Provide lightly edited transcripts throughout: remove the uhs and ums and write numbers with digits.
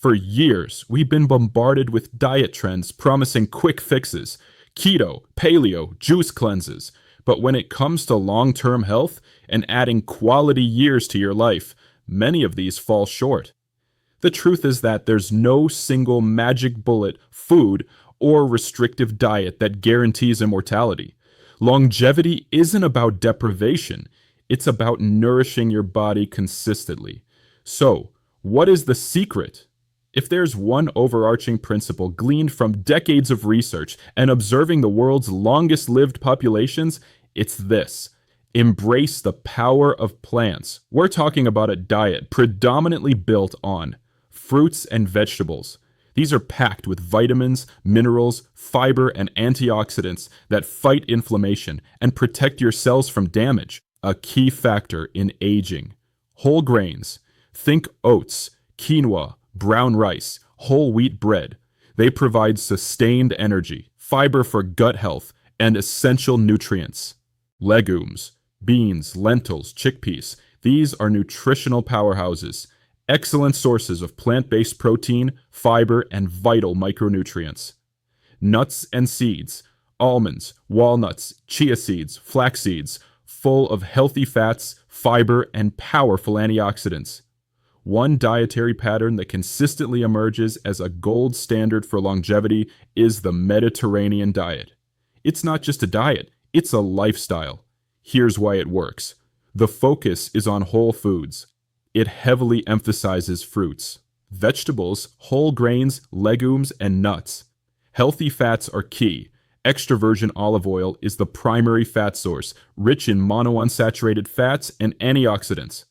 For years, we've been bombarded with diet trends promising quick fixes: keto, paleo, juice cleanses. But when it comes to long-term health and adding quality years to your life, many of these fall short. The truth is that there's no single magic bullet, food, or restrictive diet that guarantees immortality. Longevity isn't about deprivation, it's about nourishing your body consistently. So, what is the secret? If there's one overarching principle gleaned from decades of research and observing the world's longest lived populations, it's this: embrace the power of plants. We're talking about a diet predominantly built on fruits and vegetables. These are packed with vitamins, minerals, fiber, and antioxidants that fight inflammation and protect your cells from damage, a key factor in aging. Whole grains. Think oats, quinoa, brown rice, whole wheat bread. They provide sustained energy, fiber for gut health, and essential nutrients. Legumes, beans, lentils, chickpeas. These are nutritional powerhouses, excellent sources of plant-based protein, fiber, and vital micronutrients. Nuts and seeds, almonds, walnuts, chia seeds, flax seeds, full of healthy fats, fiber, and powerful antioxidants. One dietary pattern that consistently emerges as a gold standard for longevity is the Mediterranean diet. It's not just a diet, it's a lifestyle. Here's why it works. The focus is on whole foods. It heavily emphasizes fruits, vegetables, whole grains, legumes, and nuts. Healthy fats are key. Extra virgin olive oil is the primary fat source, rich in monounsaturated fats and antioxidants.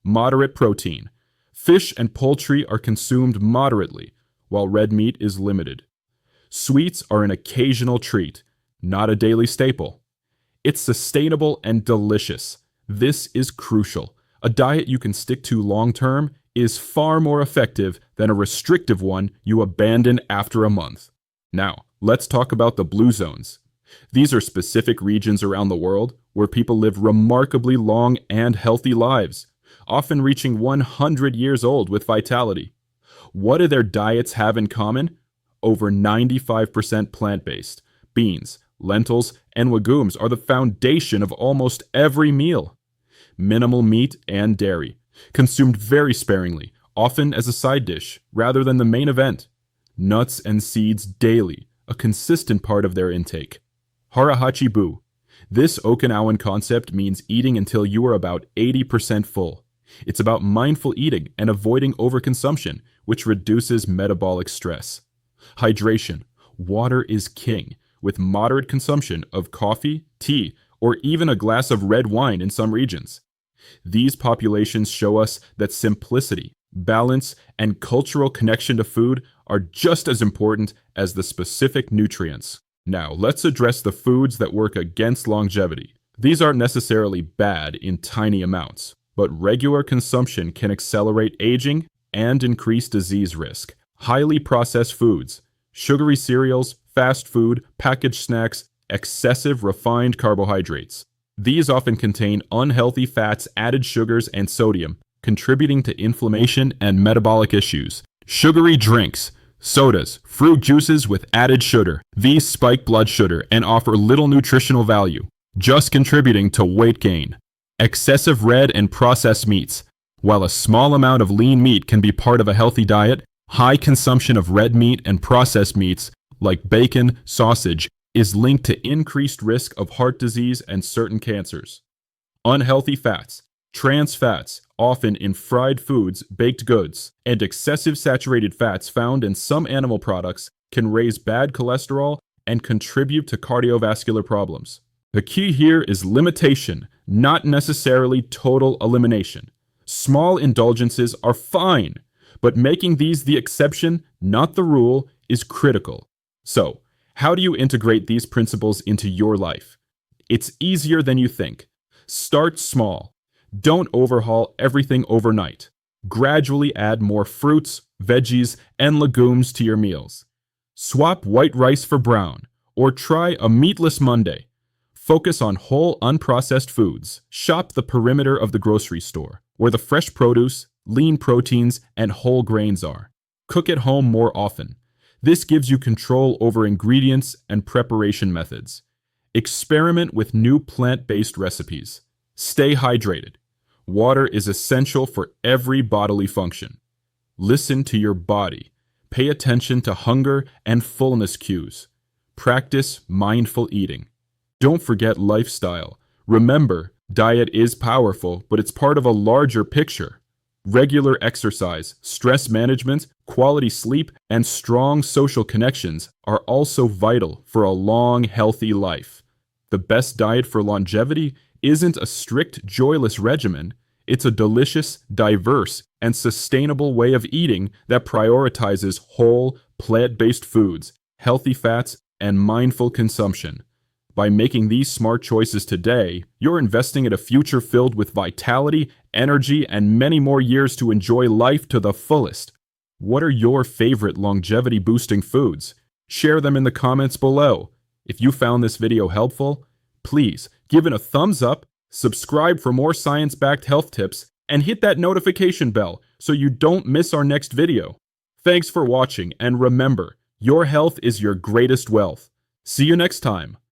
Moderate protein. Fish and poultry are consumed moderately, while red meat is limited. Sweets are an occasional treat, not a daily staple. It's sustainable and delicious. This is crucial. A diet you can stick to long-term is far more effective than a restrictive one you abandon after a month. Now, let's talk about the blue zones. These are specific regions around the world where people live remarkably long and healthy lives, often reaching 100 years old with vitality. What do their diets have in common? Over 95% plant-based. Beans, lentils, and legumes are the foundation of almost every meal. Minimal meat and dairy, consumed very sparingly, often as a side dish rather than the main event. Nuts and seeds daily, a consistent part of their intake. Harahachi bu. This Okinawan concept means eating until you are about 80% full. It's about mindful eating and avoiding overconsumption, which reduces metabolic stress. Hydration. Water is king, with moderate consumption of coffee, tea, or even a glass of red wine in some regions. These populations show us that simplicity, balance, and cultural connection to food are just as important as the specific nutrients. Now, let's address the foods that work against longevity. These aren't necessarily bad in tiny amounts, but regular consumption can accelerate aging and increase disease risk. Highly processed foods, sugary cereals, fast food, packaged snacks, excessive refined carbohydrates. These often contain unhealthy fats, added sugars, and sodium, contributing to inflammation and metabolic issues. Sugary drinks, sodas, fruit juices with added sugar. These spike blood sugar and offer little nutritional value, just contributing to weight gain. Excessive red and processed meats. While a small amount of lean meat can be part of a healthy diet, high consumption of red meat and processed meats, like bacon, sausage, is linked to increased risk of heart disease and certain cancers. Unhealthy fats, trans fats, often in fried foods, baked goods, and excessive saturated fats found in some animal products can raise bad cholesterol and contribute to cardiovascular problems. The key here is limitation, not necessarily total elimination. Small indulgences are fine, but making these the exception, not the rule, is critical. So, how do you integrate these principles into your life? It's easier than you think. Start small. Don't overhaul everything overnight. Gradually add more fruits, veggies, and legumes to your meals. Swap white rice for brown, or try a meatless Monday. Focus on whole, unprocessed foods. Shop the perimeter of the grocery store, where the fresh produce, lean proteins, and whole grains are. Cook at home more often. This gives you control over ingredients and preparation methods. Experiment with new plant-based recipes. Stay hydrated. Water is essential for every bodily function. Listen to your body. Pay attention to hunger and fullness cues. Practice mindful eating. Don't forget lifestyle. Remember, diet is powerful, but it's part of a larger picture. Regular exercise, stress management, quality sleep, and strong social connections are also vital for a long, healthy life. The best diet for longevity isn't a strict, joyless regimen. It's a delicious, diverse, and sustainable way of eating that prioritizes whole, plant-based foods, healthy fats, and mindful consumption. By making these smart choices today, you're investing in a future filled with vitality, energy, and many more years to enjoy life to the fullest. What are your favorite longevity-boosting foods? Share them in the comments below. If you found this video helpful, please give it a thumbs up, subscribe for more science-backed health tips, and hit that notification bell so you don't miss our next video. Thanks for watching, and remember, your health is your greatest wealth. See you next time.